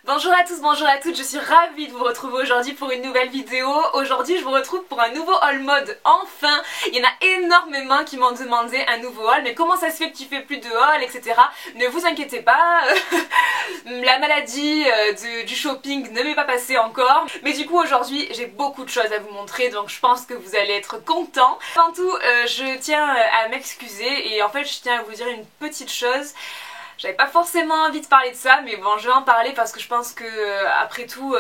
Bonjour à tous, bonjour à toutes, je suis ravie de vous retrouver aujourd'hui pour une nouvelle vidéo. Aujourd'hui je vous retrouve pour un nouveau haul mode, enfin. Il y en a énormément qui m'ont demandé un nouveau haul, mais comment ça se fait que tu fais plus de haul, etc. Ne vous inquiétez pas, la maladie du shopping ne m'est pas passée encore. Mais du coup aujourd'hui j'ai beaucoup de choses à vous montrer, donc je pense que vous allez être contents. Avant tout, je tiens à m'excuser et en fait je tiens à vous dire une petite chose. J'avais pas forcément envie de parler de ça, mais bon, je vais en parler parce que je pense que, après tout,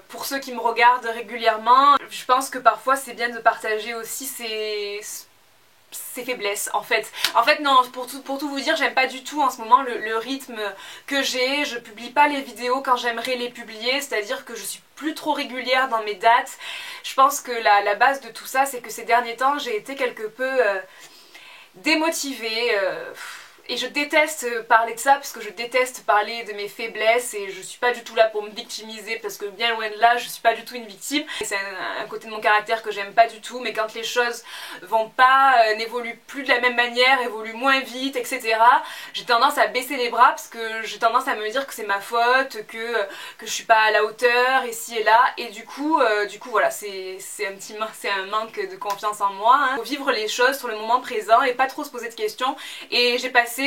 pour ceux qui me regardent régulièrement, je pense que parfois c'est bien de partager aussi ses faiblesses en fait. En fait non, pour tout vous dire, j'aime pas du tout en ce moment le rythme que j'ai. Je publie pas les vidéos quand j'aimerais les publier, c'est-à-dire que je suis plus trop régulière dans mes dates. Je pense que la base de tout ça, c'est que ces derniers temps, j'ai été quelque peu démotivée. Et je déteste parler de ça parce que je déteste parler de mes faiblesses et je suis pas du tout là pour me victimiser parce que bien loin de là je suis pas du tout une victime. C'est un côté de mon caractère que j'aime pas du tout, mais quand les choses vont pas, n'évoluent plus de la même manière, évoluent moins vite, etc. j'ai tendance à baisser les bras parce que j'ai tendance à me dire que c'est ma faute, que je suis pas à la hauteur ici et là, et du coup voilà, c'est un manque de confiance en moi. Faut vivre les choses sur le moment présent et pas trop se poser de questions, et j'ai passé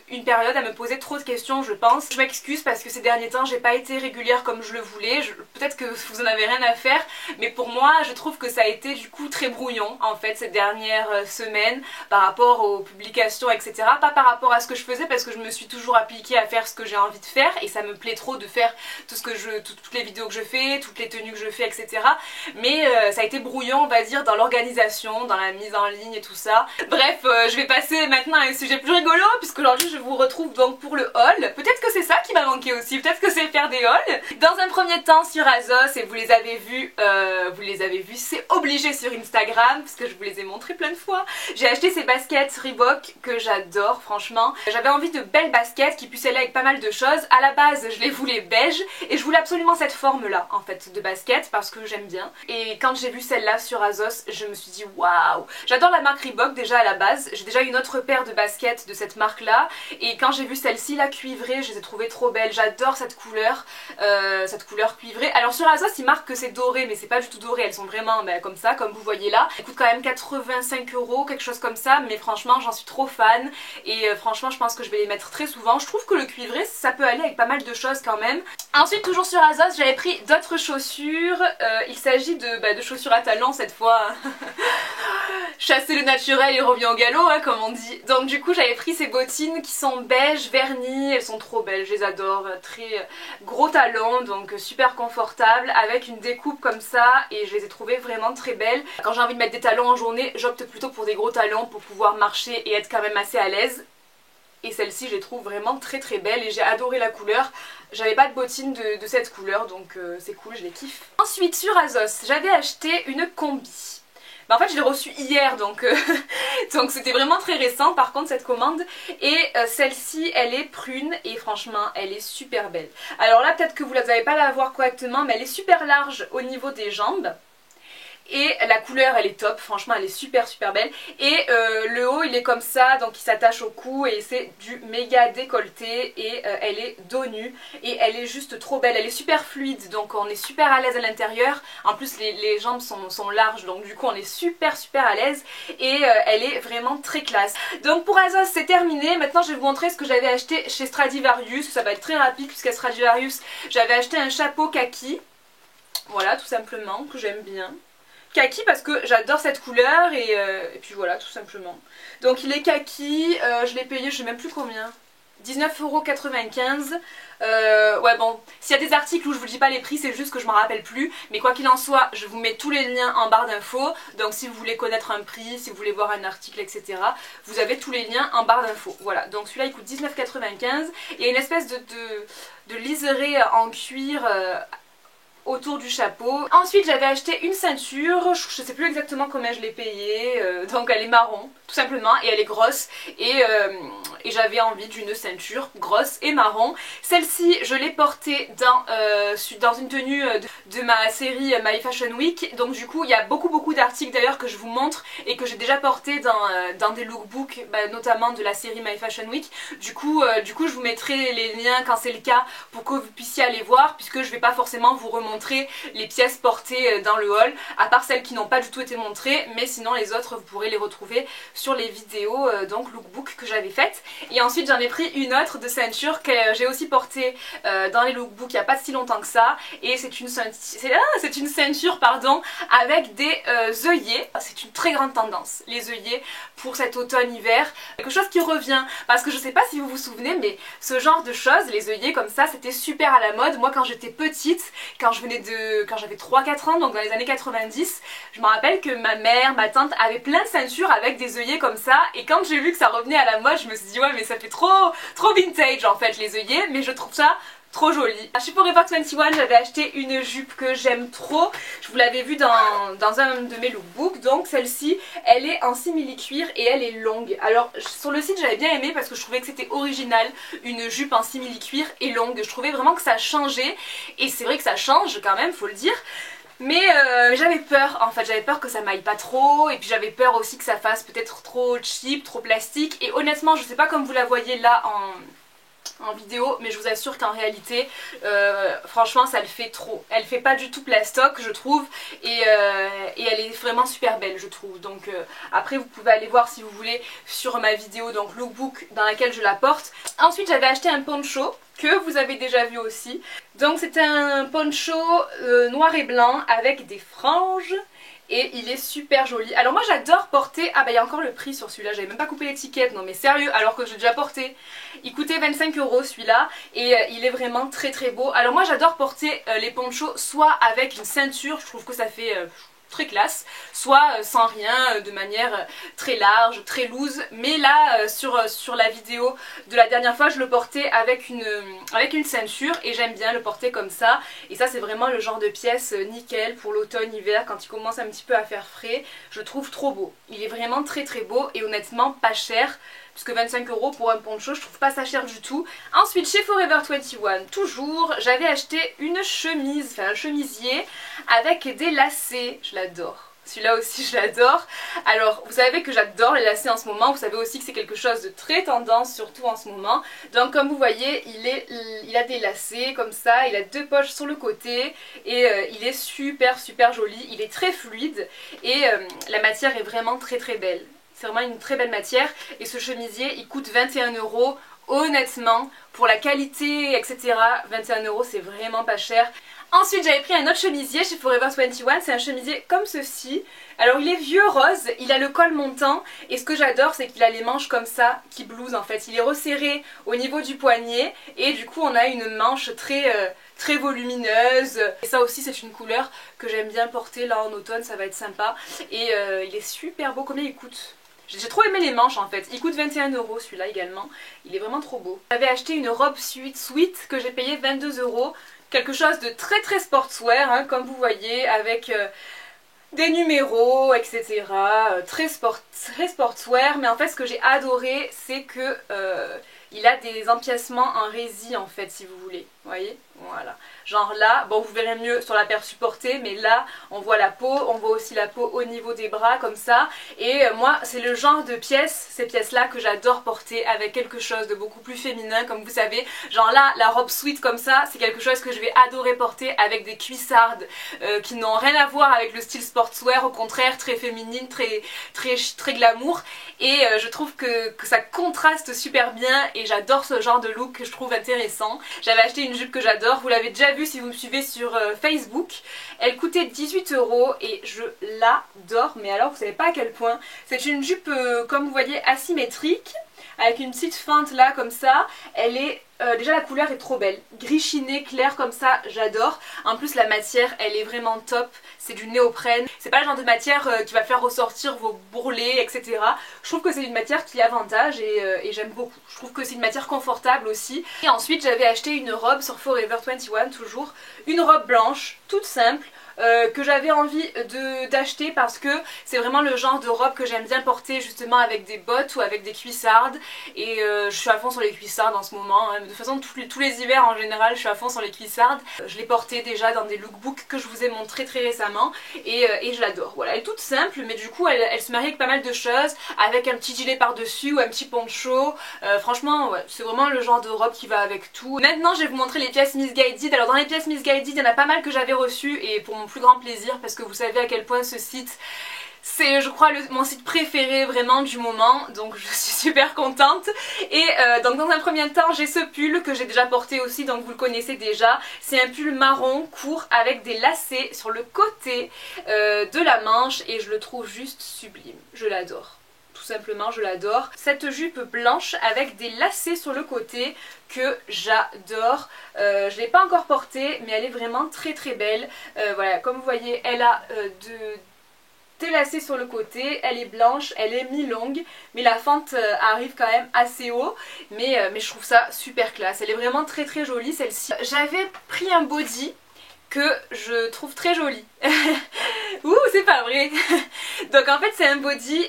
une période à me poser trop de questions, je pense. Je m'excuse parce que ces derniers temps j'ai pas été régulière comme je le voulais. Peut-être que vous en avez rien à faire, mais pour moi je trouve que ça a été du coup très brouillon en fait ces dernières semaines par rapport aux publications, etc. Pas par rapport à ce que je faisais, parce que je me suis toujours appliquée à faire ce que j'ai envie de faire et ça me plaît trop de faire toutes les vidéos que je fais, toutes les tenues que je fais, etc. Mais ça a été brouillon, on va dire, dans l'organisation, dans la mise en ligne et tout ça. Bref, je vais passer maintenant à un sujet plus rigolo, puisque aujourd'hui je vous retrouve donc pour le haul. Peut-être que c'est ça qui m'a manqué aussi, peut-être que c'est faire des hauls. Dans un premier temps sur Azos, et vous les avez vus, c'est obligé sur Instagram, parce que je vous les ai montrés plein de fois. J'ai acheté ces baskets Reebok que j'adore, franchement. J'avais envie de belles baskets qui puissent aller avec pas mal de choses. À la base, je les voulais beige, et je voulais absolument cette forme-là, en fait, de basket, parce que j'aime bien. Et quand j'ai vu celle-là sur Azos, je me suis dit waouh! J'adore la marque Reebok déjà à la base. J'ai déjà une autre paire de baskets de cette marque là, et quand j'ai vu celle-ci la cuivrée, je les ai trouvées trop belles. J'adore cette couleur cuivrée. Alors sur Azos ils marquent que c'est doré, mais c'est pas du tout doré, elles sont vraiment comme ça, comme vous voyez là. Elles coûtent quand même 85 €, quelque chose comme ça, mais franchement j'en suis trop fan, et franchement je pense que je vais les mettre très souvent. Je trouve que le cuivré ça peut aller avec pas mal de choses quand même. Ensuite, toujours sur Azos, j'avais pris d'autres chaussures. Il s'agit de chaussures à talons cette fois. Chasser le naturel et revient au galop, hein, comme on dit. Donc du coup j'avais pris ces bottines qui sont beige vernis, elles sont trop belles, je les adore. Très gros talons, donc super confortables, avec une découpe comme ça, et je les ai trouvées vraiment très belles. Quand j'ai envie de mettre des talons en journée, j'opte plutôt pour des gros talons pour pouvoir marcher et être quand même assez à l'aise. Et celle-ci je les trouve vraiment très très belles et j'ai adoré la couleur. J'avais pas de bottines de cette couleur, donc c'est cool, je les kiffe. Ensuite sur Azos, j'avais acheté une combi. En fait je l'ai reçue hier, donc donc c'était vraiment très récent par contre cette commande. Et celle-ci elle est prune et franchement elle est super belle. Alors là peut-être que vous n'allez pas la voir correctement, mais elle est super large au niveau des jambes. Et la couleur elle est top, franchement elle est super belle. Et le haut il est comme ça, donc il s'attache au cou et c'est du méga décolleté, et elle est dos nu et elle est juste trop belle. Elle est super fluide, donc on est super à l'aise à l'intérieur. En plus les jambes sont larges, donc du coup on est super à l'aise, et elle est vraiment très classe. Donc pour Azos c'est terminé. Maintenant je vais vous montrer ce que j'avais acheté chez Stradivarius. Ça va être très rapide puisqu'à Stradivarius j'avais acheté un chapeau kaki. Voilà, tout simplement, que j'aime bien. Kaki parce que j'adore cette couleur, et puis voilà, tout simplement. Donc il est kaki, je l'ai payé je sais même plus combien, 19,95 €. Ouais bon, s'il y a des articles où je vous dis pas les prix, c'est juste que je m'en rappelle plus, mais quoi qu'il en soit, je vous mets tous les liens en barre d'infos. Donc si vous voulez connaître un prix, si vous voulez voir un article, etc., vous avez tous les liens en barre d'infos. Voilà, donc celui-là il coûte 19,95 €, et une espèce de liseré en cuir autour du chapeau. Ensuite j'avais acheté une ceinture, je sais plus exactement combien je l'ai payée, donc elle est marron tout simplement et elle est grosse et j'avais envie d'une ceinture grosse et marron. Celle-ci je l'ai portée dans une tenue de ma série My Fashion Week, donc du coup il y a beaucoup d'articles d'ailleurs que je vous montre et que j'ai déjà porté dans des lookbooks, notamment de la série My Fashion Week. Du coup je vous mettrai les liens quand c'est le cas pour que vous puissiez aller voir, puisque je vais pas forcément vous remontrer les pièces portées dans le haul, à part celles qui n'ont pas du tout été montrées, mais sinon les autres vous pourrez les retrouver sur les vidéos donc lookbook que j'avais faites. Et ensuite j'en ai pris une autre de ceinture que j'ai aussi portée dans les lookbooks il n'y a pas si longtemps que ça, et c'est une ceinture pardon, avec des œillets. C'est une très grande tendance, les œillets pour cet automne-hiver, quelque chose qui revient, parce que je sais pas si vous vous souvenez, mais ce genre de choses, les œillets comme ça, c'était super à la mode. Moi quand j'étais petite, quand j'avais 3-4 ans, donc dans les années 90, je me rappelle que ma mère, ma tante avaient plein de ceintures avec des œillets comme ça, et quand j'ai vu que ça revenait à la mode, je me suis dit ouais mais ça fait trop vintage en fait les œillets, mais je trouve ça trop jolie. Chez Forever 21 j'avais acheté une jupe que j'aime trop, je vous l'avais vue dans un de mes lookbooks, donc celle-ci elle est en simili-cuir et elle est longue. Alors sur le site j'avais bien aimé parce que je trouvais que c'était original, une jupe en simili-cuir et longue, je trouvais vraiment que ça changeait, et c'est vrai que ça change quand même, faut le dire. Mais j'avais peur en fait, j'avais peur que ça m'aille pas trop, et puis j'avais peur aussi que ça fasse peut-être trop cheap, trop plastique, et honnêtement je sais pas comme vous la voyez là en vidéo, mais je vous assure qu'en réalité franchement ça le fait trop. Elle fait pas du tout plastoc je trouve, et elle est vraiment super belle je trouve. Donc après vous pouvez aller voir si vous voulez sur ma vidéo donc lookbook dans laquelle je la porte. Ensuite j'avais acheté un poncho que vous avez déjà vu aussi. Donc c'est un poncho noir et blanc avec des franges. Et il est super joli. Alors moi j'adore porter... Ah bah il y a encore le prix sur celui-là, j'avais même pas coupé l'étiquette, non mais sérieux, alors que j'ai déjà porté. Il coûtait 25 € celui-là, et il est vraiment très beau. Alors moi j'adore porter les ponchos soit avec une ceinture, je trouve que ça fait... très classe, soit sans rien, de manière très large, très loose, mais là sur la vidéo de la dernière fois je le portais avec une ceinture, et j'aime bien le porter comme ça, et ça c'est vraiment le genre de pièce nickel pour l'automne-hiver quand il commence un petit peu à faire frais. Je le trouve trop beau, il est vraiment très beau et honnêtement pas cher, puisque 25 € pour un poncho, je trouve pas ça cher du tout. Ensuite chez Forever 21 toujours, j'avais acheté une chemise, enfin un chemisier avec des lacets, je l'adore. Celui-là aussi je l'adore. Alors vous savez que j'adore les lacets en ce moment, vous savez aussi que c'est quelque chose de très tendance surtout en ce moment. Donc comme vous voyez il a des lacets comme ça, il a deux poches sur le côté, et il est super joli, il est très fluide, et la matière est vraiment très belle. C'est vraiment une très belle matière, et ce chemisier il coûte 21 €. Honnêtement, pour la qualité etc, 21 € c'est vraiment pas cher. Ensuite j'avais pris un autre chemisier chez Forever 21, c'est un chemisier comme ceci. Alors il est vieux rose, il a le col montant, et ce que j'adore c'est qu'il a les manches comme ça qui blousent en fait. Il est resserré au niveau du poignet, et du coup on a une manche très volumineuse, et ça aussi c'est une couleur que j'aime bien porter là en automne, ça va être sympa, et il est super beau. Combien il coûte ? J'ai trop aimé les manches en fait, il coûte 21 € celui-là également, il est vraiment trop beau. J'avais acheté une robe sweat que j'ai payé 22 €, quelque chose de très sportswear hein, comme vous voyez, avec des numéros etc, très sportswear, mais en fait ce que j'ai adoré c'est que il a des empiècements en résille en fait si vous voulez, vous voyez, voilà. Genre là, bon vous verrez mieux sur la paire supportée, mais là on voit la peau, on voit aussi la peau au niveau des bras comme ça, et moi c'est le genre de pièces, ces pièces là que j'adore porter avec quelque chose de beaucoup plus féminin comme vous savez. Genre là, la robe sweat comme ça, c'est quelque chose que je vais adorer porter avec des cuissardes qui n'ont rien à voir avec le style sportswear, au contraire très féminine, très glamour, et je trouve que ça contraste super bien, et j'adore ce genre de look que je trouve intéressant. J'avais acheté une jupe que j'adore, vous l'avez déjà vu si vous me suivez sur Facebook, elle coûtait 18 € et je l'adore, mais alors vous savez pas à quel point. C'est une jupe comme vous voyez asymétrique, avec une petite feinte là comme ça. Elle est déjà la couleur est trop belle, gris chiné clair comme ça, j'adore. En plus la matière elle est vraiment top, c'est du néoprène, c'est pas le genre de matière qui va faire ressortir vos bourrelets etc. Je trouve que c'est une matière qui avantage et j'aime beaucoup. Je trouve que c'est une matière confortable aussi. Et ensuite j'avais acheté une robe sur Forever 21 toujours, une robe blanche toute simple. Que j'avais envie d'acheter parce que c'est vraiment le genre de robe que j'aime bien porter justement avec des bottes ou avec des cuissardes et je suis à fond sur les cuissardes en ce moment, hein. De toute façon tous les hivers en général je suis à fond sur les cuissardes. Je l'ai portée déjà dans des lookbooks que je vous ai montré très récemment et je l'adore. Voilà, elle est toute simple mais du coup elle se marie avec pas mal de choses, avec un petit gilet par dessus ou un petit poncho. Franchement ouais, c'est vraiment le genre de robe qui va avec tout. Maintenant je vais vous montrer les pièces Missguided. Alors dans les pièces Missguided il y en a pas mal que j'avais reçues et pour mon plus grand plaisir parce que vous savez à quel point ce site c'est je crois mon site préféré vraiment du moment, donc je suis super contente. Et donc dans un premier temps j'ai ce pull que j'ai déjà porté aussi, donc vous le connaissez déjà. C'est un pull marron court avec des lacets sur le côté de la manche et je le trouve juste sublime, je l'adore. Tout simplement je l'adore. Cette jupe blanche avec des lacets sur le côté que j'adore. Je ne l'ai pas encore portée mais elle est vraiment très très belle. Voilà, comme vous voyez elle a des lacets sur le côté, elle est blanche, elle est mi-longue mais la fente arrive quand même assez haut mais je trouve ça super classe. Elle est vraiment très très jolie celle-ci. J'avais pris un body que je trouve très joli. Ouh, c'est pas vrai. Donc en fait c'est un body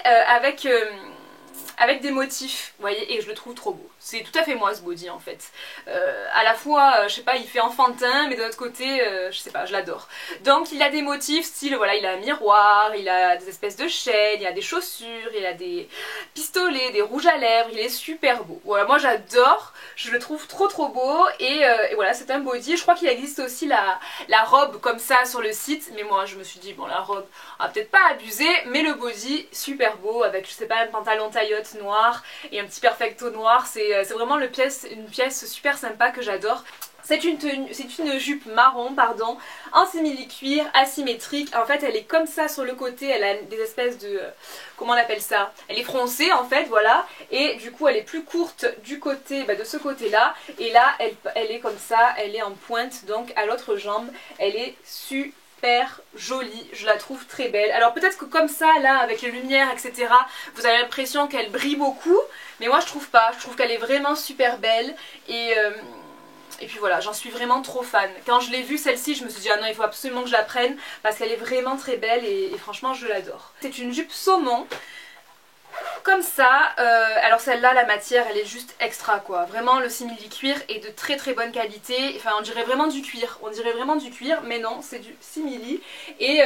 avec des motifs, vous voyez, et je le trouve trop beau. C'est tout à fait moi ce body en fait. À la fois, je sais pas, il fait enfantin, mais de l'autre côté, je sais pas, je l'adore. Donc il a des motifs style, voilà, il a un miroir, il a des espèces de chaînes, il a des chaussures, il a des pistolets, des rouges à lèvres, il est super beau. Voilà, moi j'adore, je le trouve trop trop beau et voilà, c'est un body. Je crois qu'il existe aussi la robe comme ça sur le site, mais moi je me suis dit, bon la robe, on va peut-être pas abuser, mais le body, super beau, avec je sais pas, un pantalon taillotte noir et un petit perfecto noir, c'est vraiment une pièce super sympa que j'adore. C'est une jupe marron, pardon, en simili-cuir, asymétrique. En fait, elle est comme ça sur le côté, elle a des espèces de... comment on appelle ça? Elle est froncée en fait, voilà. Et du coup, elle est plus courte du côté, de ce côté-là. Et là, elle est comme ça, elle est en pointe, donc à l'autre jambe. Elle est super jolie, je la trouve très belle. Alors peut-être que comme ça, là, avec les lumières, etc., vous avez l'impression qu'elle brille beaucoup. Mais moi, je trouve pas. Je trouve qu'elle est vraiment super belle. Et puis voilà, j'en suis vraiment trop fan. Quand je l'ai vue celle-ci, je me suis dit ah non, il faut absolument que je la prenne parce qu'elle est vraiment très belle et franchement je l'adore. C'est une jupe saumon. Comme ça, alors celle-là, la matière, elle est juste extra quoi. Vraiment, le simili-cuir est de très très bonne qualité. Enfin, on dirait vraiment du cuir. On dirait vraiment du cuir, mais non, c'est du simili. Et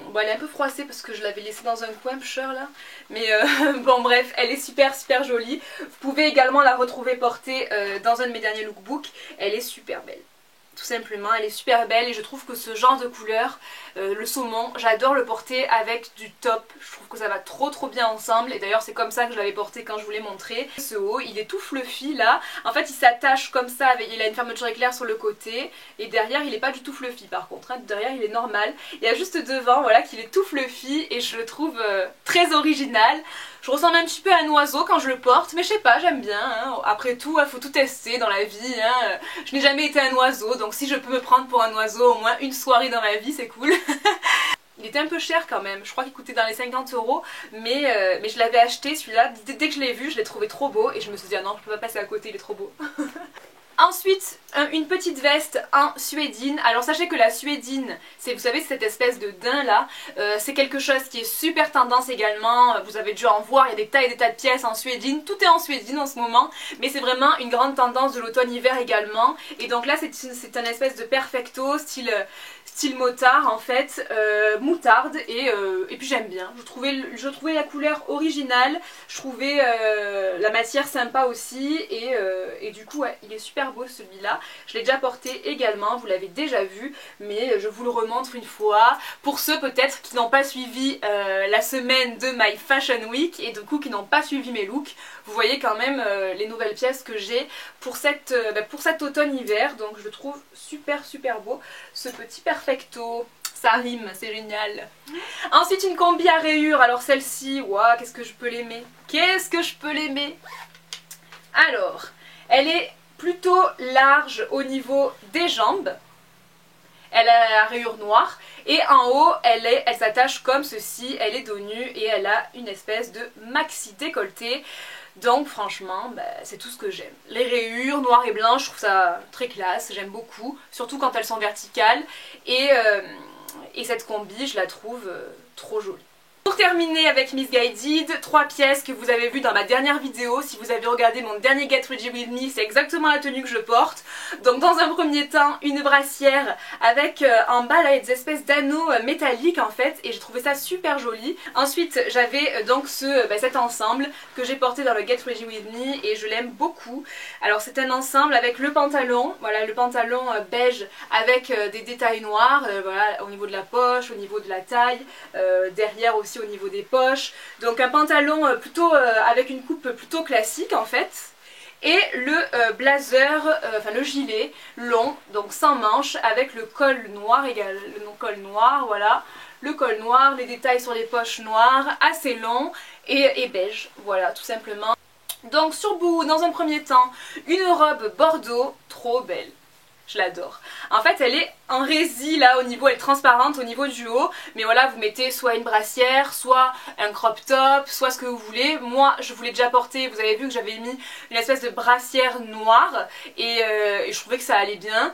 bon, elle est un peu froissée parce que je l'avais laissée dans un coin, pcheur là. Mais bon, bref, elle est super super jolie. Vous pouvez également la retrouver portée dans un de mes derniers lookbooks. Elle est super belle. Tout simplement, elle est super belle et je trouve que ce genre de couleur, le saumon, j'adore le porter avec du top. Je trouve que ça va trop trop bien ensemble et d'ailleurs c'est comme ça que je l'avais porté quand je vous l'ai montré. Ce haut, il est tout fluffy là. En fait il s'attache comme ça, il a une fermeture éclair sur le côté et derrière il est pas du tout fluffy par contre, hein. Derrière il est normal. Il y a juste devant voilà qu'il est tout fluffy et je le trouve très original. Je ressemble un petit peu à un oiseau quand je le porte, mais je sais pas, j'aime bien. Hein. Après tout, il faut tout tester dans la vie. Hein. Je n'ai jamais été un oiseau, donc si je peux me prendre pour un oiseau au moins une soirée dans ma vie, c'est cool. Il était un peu cher quand même, je crois qu'il coûtait dans les 50 €, mais je l'avais acheté celui-là. Dès que je l'ai vu, je l'ai trouvé trop beau et je me suis dit ah non, je peux pas passer à côté, il est trop beau. Ensuite, une petite veste en suédine. Alors sachez que la suédine, vous savez cette espèce de daim là, c'est quelque chose qui est super tendance également. Vous avez dû en voir, il y a des tas et des tas de pièces en suédine. Tout est en suédine en ce moment, mais c'est vraiment une grande tendance de l'automne-hiver également. Et donc là c'est un espèce de perfecto, style motard en fait, moutarde et puis j'aime bien. Je trouvais la couleur originale, je trouvais la matière sympa aussi et du coup ouais, il est super beau celui-là. Je l'ai déjà porté également, vous l'avez déjà vu, mais je vous le remontre une fois. Pour ceux peut-être qui n'ont pas suivi la semaine de My Fashion Week et du coup qui n'ont pas suivi mes looks, vous voyez quand même les nouvelles pièces que j'ai pour cet automne-hiver, donc je le trouve super super beau, ce petit perfecto. Ça rime, c'est génial. Ensuite une combi à rayures, alors celle-ci, waouh, qu'est-ce que je peux l'aimer. Qu'est-ce que je peux l'aimer. Alors, elle est plutôt large au niveau des jambes. Elle a la rayure noire et en haut elle s'attache comme ceci, elle est dos nu et elle a une espèce de maxi décolleté. Donc franchement c'est tout ce que j'aime. Les rayures noires et blanches, je trouve ça très classe, j'aime beaucoup, surtout quand elles sont verticales et cette combi je la trouve trop jolie. Pour terminer avec Missguided, 3 pièces que vous avez vues dans ma dernière vidéo. Si vous avez regardé mon dernier Get Ready With Me, c'est exactement la tenue que je porte. Donc dans un premier temps, une brassière avec en bas là des espèces d'anneaux métalliques en fait, et j'ai trouvé ça super joli. Ensuite j'avais donc cet ensemble que j'ai porté dans le Get Ready With Me et je l'aime beaucoup. Alors c'est un ensemble avec le pantalon, voilà le pantalon beige avec des détails noirs, voilà au niveau de la poche, au niveau de la taille, derrière aussi au niveau des poches. Donc un pantalon plutôt avec une coupe plutôt classique en fait. Et le blazer, enfin le gilet long, donc sans manches, avec le col noir égal, le col noir, voilà. Le col noir, les détails sur les poches noires, assez long et beige, voilà tout simplement. Donc sur Boohoo, dans un premier temps, une robe bordeaux, trop belle. Je l'adore. En fait elle est en rési là au niveau, elle est transparente au niveau du haut, mais voilà vous mettez soit une brassière, soit un crop top, soit ce que vous voulez. Moi je vous l'ai déjà porté, vous avez vu que j'avais mis une espèce de brassière noire et je trouvais que ça allait bien.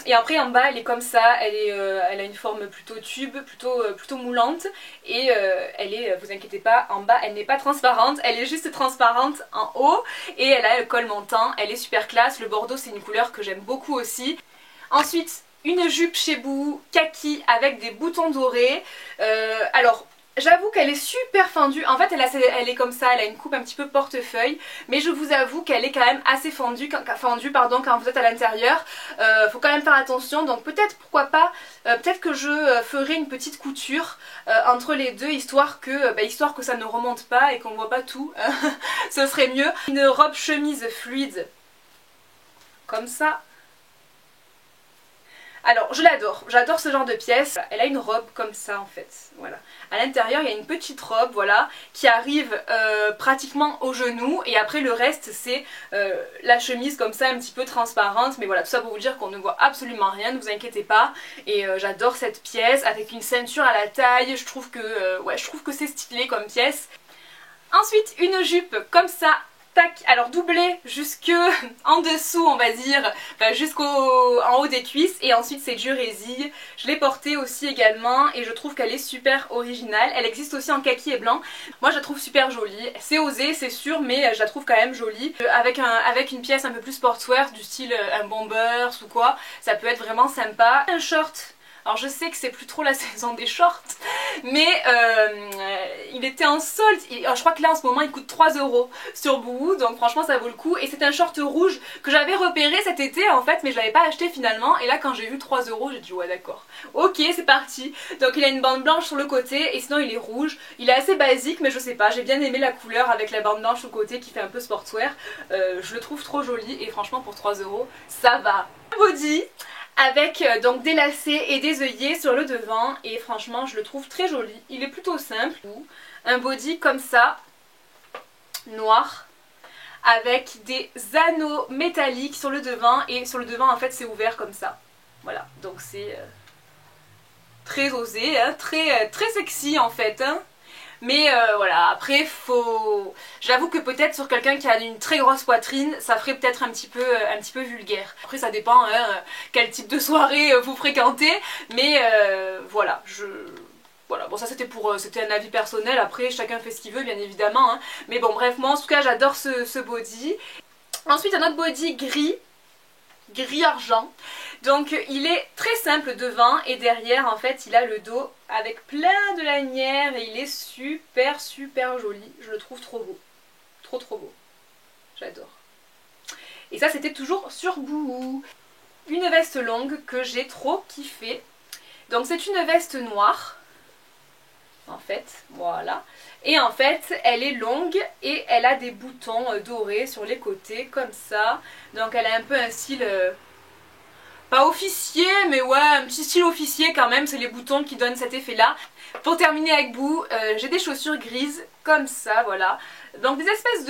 Et après en bas elle est comme ça, elle a une forme plutôt tube, plutôt moulante et elle est, vous inquiétez pas, en bas elle n'est pas transparente, elle est juste transparente en haut et elle a le col montant, elle est super classe. Le bordeaux c'est une couleur que j'aime beaucoup aussi. Ensuite, une jupe chez Boohoo, kaki avec des boutons dorés. Alors, j'avoue qu'elle est super fendue. En fait, elle est comme ça, elle a une coupe un petit peu portefeuille. Mais je vous avoue qu'elle est quand même assez fendue quand vous êtes à l'intérieur. Faut quand même faire attention. Donc peut-être, pourquoi pas, peut-être que je ferai une petite couture entre les deux, histoire que ça ne remonte pas et qu'on voit pas tout. Ce serait mieux. Une robe chemise fluide, comme ça. Alors je l'adore, j'adore ce genre de pièce. Elle a une robe comme ça en fait, voilà. À l'intérieur il y a une petite robe, voilà, qui arrive pratiquement au genou et après le reste c'est la chemise comme ça un petit peu transparente. Mais voilà, tout ça pour vous dire qu'on ne voit absolument rien, ne vous inquiétez pas. Et j'adore cette pièce avec une ceinture à la taille, je trouve que c'est stylé comme pièce. Ensuite une jupe comme ça. Tac, alors doublé jusque en dessous on va dire, enfin en haut des cuisses, et ensuite c'est du résille. Je l'ai portée aussi également et je trouve qu'elle est super originale. Elle existe aussi en kaki et blanc. Moi je la trouve super jolie, c'est osé c'est sûr, mais je la trouve quand même jolie. Avec une pièce un peu plus sportswear du style un Bombers ou quoi, ça peut être vraiment sympa. Un short. Alors je sais que c'est plus trop la saison des shorts, mais il était en solde. Je crois que là en ce moment il coûte 3 € sur Boohoo, donc franchement ça vaut le coup. Et c'est un short rouge que j'avais repéré cet été en fait, mais je l'avais pas acheté finalement. Et là quand j'ai vu 3 €, j'ai dit ouais d'accord, ok c'est parti. Donc il a une bande blanche sur le côté et sinon il est rouge. Il est assez basique mais je sais pas, j'ai bien aimé la couleur avec la bande blanche sur le côté qui fait un peu sportswear. Je le trouve trop joli et franchement pour 3 € ça va. Body avec donc des lacets et des œillets sur le devant et franchement je le trouve très joli. Il est plutôt simple. Un body comme ça, noir, avec des anneaux métalliques sur le devant et sur le devant en fait c'est ouvert comme ça. Voilà, donc c'est très osé, hein, très sexy en fait. Hein. Mais voilà, après j'avoue que peut-être sur quelqu'un qui a une très grosse poitrine, ça ferait peut-être un petit peu vulgaire. Après ça dépend hein, quel type de soirée vous fréquentez, mais voilà, voilà, bon ça c'était un avis personnel, après chacun fait ce qu'il veut bien évidemment, hein. Mais bon bref, moi en tout cas j'adore ce body. Ensuite un autre body gris argent. Donc il est très simple devant et derrière en fait il a le dos avec plein de lanières et il est super joli. Je le trouve trop beau. Trop beau. J'adore. Et ça c'était toujours sur Boohoo. Une veste longue que j'ai trop kiffé. Donc c'est une veste noire. En fait, voilà. Et en fait, elle est longue et elle a des boutons dorés sur les côtés, comme ça. Donc elle a un peu un style... pas officier, mais ouais, un petit style officier quand même, c'est les boutons qui donnent cet effet là. Pour terminer avec Boohoo, j'ai des chaussures grises comme ça, voilà. Donc des espèces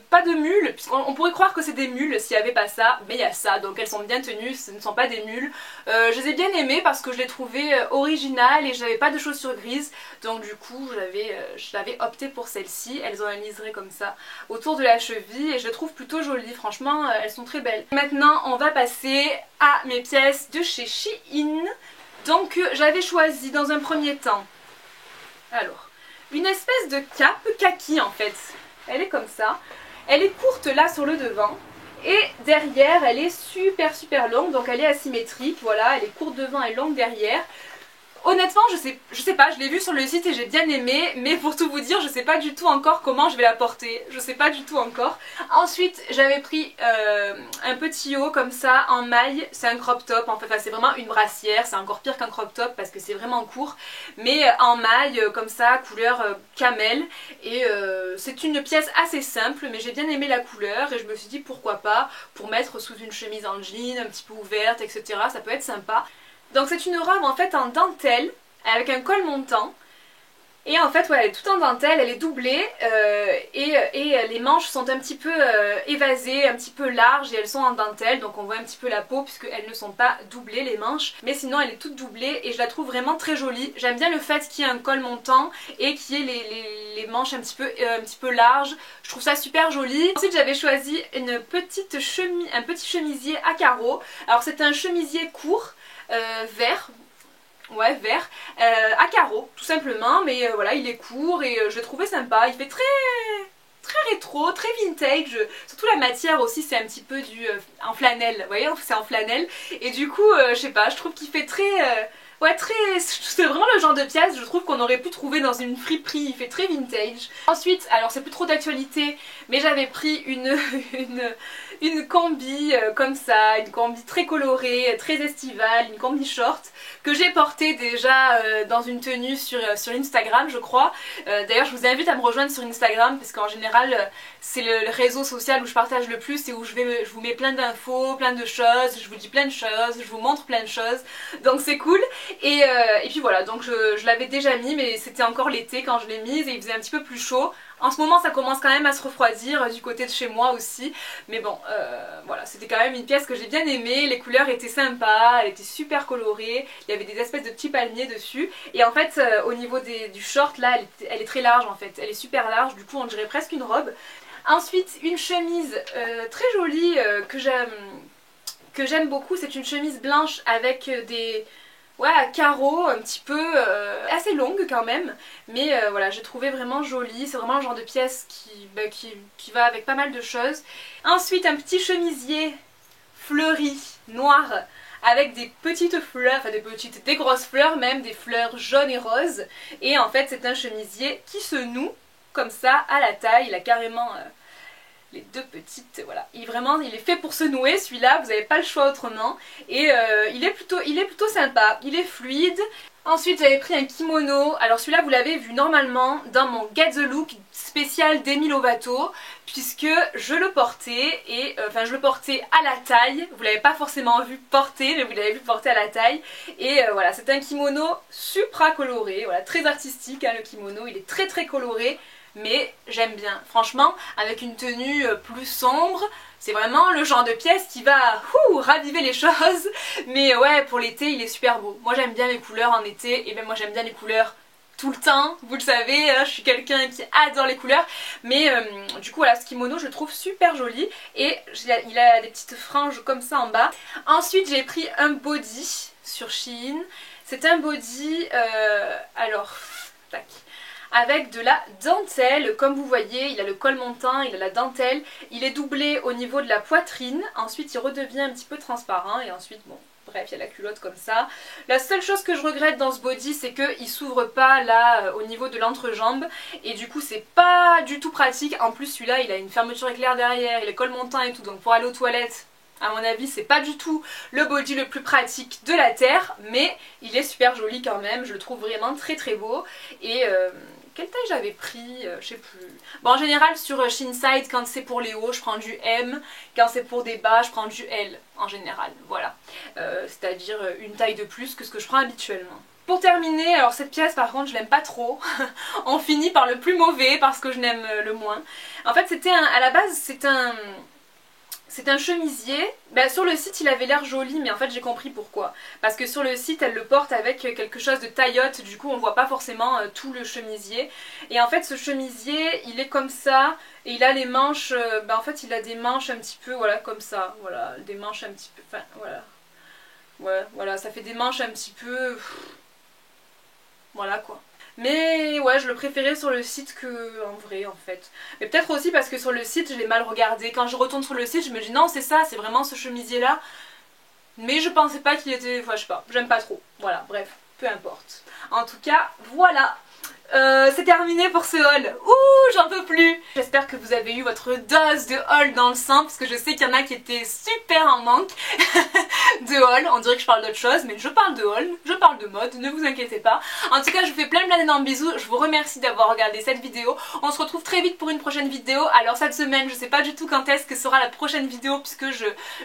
pas de mules, puisqu'on pourrait croire que c'est des mules s'il n'y avait pas ça, mais il y a ça, donc elles sont bien tenues, ce ne sont pas des mules. Je les ai bien aimées parce que je les trouvais originales et je n'avais pas de chaussures grises, donc du coup j'avais opté pour celles-ci. Elles ont un liseré comme ça autour de la cheville et je les trouve plutôt jolies, franchement elles sont très belles. Maintenant on va passer à mes pièces de chez Shein. Donc j'avais choisi dans un premier temps, alors, une espèce de cape kaki en fait. Elle est comme ça. Elle est courte là sur le devant. Et derrière elle est super longue, donc elle est asymétrique. Voilà, elle est courte devant et longue derrière. Honnêtement je sais pas, je l'ai vue sur le site et j'ai bien aimé, mais pour tout vous dire je sais pas du tout encore comment je vais la porter, je sais pas du tout encore. Ensuite j'avais pris un petit haut comme ça en maille, c'est un crop top en fait, enfin, c'est vraiment une brassière, c'est encore pire qu'un crop top parce que c'est vraiment court, mais en maille comme ça, couleur camel, et c'est une pièce assez simple mais j'ai bien aimé la couleur et je me suis dit pourquoi pas pour mettre sous une chemise en jean un petit peu ouverte, etc. Ça peut être sympa. Donc c'est une robe en fait en dentelle avec un col montant et en fait ouais, elle est toute en dentelle, elle est doublée et les manches sont un petit peu évasées, un petit peu larges et elles sont en dentelle, donc on voit un petit peu la peau puisqu'elles ne sont pas doublées les manches, mais sinon elle est toute doublée et je la trouve vraiment très jolie. J'aime bien le fait qu'il y ait un col montant et qu'il y ait les manches un petit peu larges, je trouve ça super joli. Ensuite j'avais choisi un petit chemisier à carreaux. Alors c'est un chemisier court vert, ouais vert, à carreaux tout simplement, mais voilà il est court et je l'ai trouvé sympa, il fait très rétro, très vintage, surtout la matière aussi c'est un petit peu en flanelle, vous voyez c'est en flanelle et du coup je sais pas, je trouve qu'il fait très... ouais, c'est vraiment le genre de pièce je trouve qu'on aurait pu trouver dans une friperie, il fait très vintage. Ensuite, alors c'est plus trop d'actualité, mais j'avais pris une combi comme ça, une combi très colorée, très estivale, une combi short que j'ai portée déjà dans une tenue sur Instagram je crois. D'ailleurs je vous invite à me rejoindre sur Instagram parce qu'en général c'est le réseau social où je partage le plus et où je vous mets plein d'infos, plein de choses, je vous dis plein de choses, je vous montre plein de choses, donc c'est cool. Et puis voilà, donc je l'avais déjà mis mais c'était encore l'été quand je l'ai mise et il faisait un petit peu plus chaud. En ce moment ça commence quand même à se refroidir du côté de chez moi aussi, mais bon voilà, c'était quand même une pièce que j'ai bien aimée, les couleurs étaient sympas, elle était super colorée, il y avait des espèces de petits palmiers dessus et en fait au niveau du short là elle est très large en fait, elle est super large, du coup on dirait presque une robe. Ensuite une chemise très jolie que j'aime beaucoup, c'est une chemise blanche avec des... ouais, à carreaux, un petit peu assez longue quand même, mais voilà, j'ai trouvé vraiment jolie, c'est vraiment le genre de pièce qui va avec pas mal de choses. Ensuite un petit chemisier fleuri, noir, avec des petites fleurs, enfin des grosses fleurs même, des fleurs jaunes et roses, et en fait c'est un chemisier qui se noue comme ça à la taille, il a carrément... les deux petites, voilà, il est fait pour se nouer celui-là, vous n'avez pas le choix autrement et il est plutôt sympa, il est fluide. Ensuite j'avais pris un kimono, alors celui-là vous l'avez vu normalement dans mon Get the Look spécial Demi Lovato puisque je le portais et enfin je le portais à la taille, vous l'avez pas forcément vu porter mais vous l'avez vu porter à la taille et voilà, c'est un kimono supra coloré, voilà, très artistique hein, le kimono, il est très coloré. Mais j'aime bien, franchement, avec une tenue plus sombre, c'est vraiment le genre de pièce qui va raviver les choses. Mais ouais, pour l'été, il est super beau. Moi j'aime bien les couleurs en été, et même moi j'aime bien les couleurs tout le temps, vous le savez, je suis quelqu'un qui adore les couleurs. Mais du coup voilà, ce kimono je le trouve super joli, et il a des petites franges comme ça en bas. Ensuite j'ai pris un body sur Shein, c'est un body, alors, tac, avec de la dentelle, comme vous voyez il a le col montant, il a la dentelle, il est doublé au niveau de la poitrine, ensuite il redevient un petit peu transparent et ensuite bon bref il y a la culotte comme ça. La seule chose que je regrette dans ce body c'est qu'il s'ouvre pas là au niveau de l'entrejambe et du coup c'est pas du tout pratique, en plus celui-là il a une fermeture éclair derrière, il a le col montant et tout, donc pour aller aux toilettes à mon avis c'est pas du tout le body le plus pratique de la terre, mais il est super joli quand même, je le trouve vraiment très beau. Et quelle taille j'avais pris, je sais plus. Bon en général sur Shein quand c'est pour les hauts je prends du M, quand c'est pour des bas je prends du L en général, voilà. C'est à dire une taille de plus que ce que je prends habituellement. Pour terminer, alors cette pièce par contre je l'aime pas trop. On finit par le plus mauvais parce que je l'aime le moins. En fait c'était à la base c'est un chemisier. Ben, sur le site il avait l'air joli mais en fait j'ai compris pourquoi. Parce que sur le site elle le porte avec quelque chose de taillotte, du coup on voit pas forcément tout le chemisier. Et en fait ce chemisier il est comme ça et il a les manches, ben, en fait il a des manches un petit peu voilà comme ça. Voilà, des manches un petit peu, enfin voilà. Ouais, voilà, ça fait des manches un petit peu... Voilà quoi. Mais ouais, je le préférais sur le site que en vrai en fait. Mais peut-être aussi parce que sur le site je l'ai mal regardé. Quand je retourne sur le site je me dis non c'est ça, c'est vraiment ce chemisier là. Mais je pensais pas qu'il était... Enfin je sais pas, j'aime pas trop. Voilà, bref, peu importe. En tout cas, voilà. C'est terminé pour ce haul. Ouh, j'en peux plus. J'espère que vous avez eu votre dose de haul dans le sang parce que je sais qu'il y en a qui étaient super en manque de haul. On dirait que je parle d'autre chose mais je parle de haul, je parle de mode, ne vous inquiétez pas. En tout cas je vous fais plein d'énormes bisous. Je vous remercie d'avoir regardé cette vidéo. On se retrouve très vite pour une prochaine vidéo. Alors cette semaine je sais pas du tout quand est-ce que sera la prochaine vidéo puisque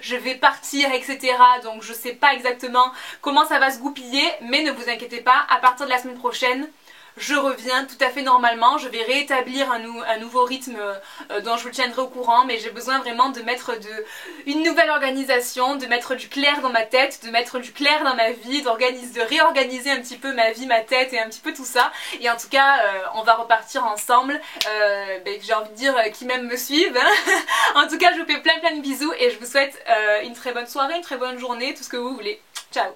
je vais partir etc. Donc je sais pas exactement comment ça va se goupiller. Mais ne vous inquiétez pas, à partir de la semaine prochaine je reviens tout à fait normalement, je vais rétablir un nouveau rythme dont je vous tiendrai au courant, mais j'ai besoin vraiment de mettre une nouvelle organisation, de mettre du clair dans ma tête, de mettre du clair dans ma vie, de réorganiser un petit peu ma vie, ma tête et un petit peu tout ça. Et en tout cas, on va repartir ensemble, j'ai envie de dire qui même me suivent. En tout cas, je vous fais plein de bisous et je vous souhaite une très bonne soirée, une très bonne journée, tout ce que vous voulez. Ciao!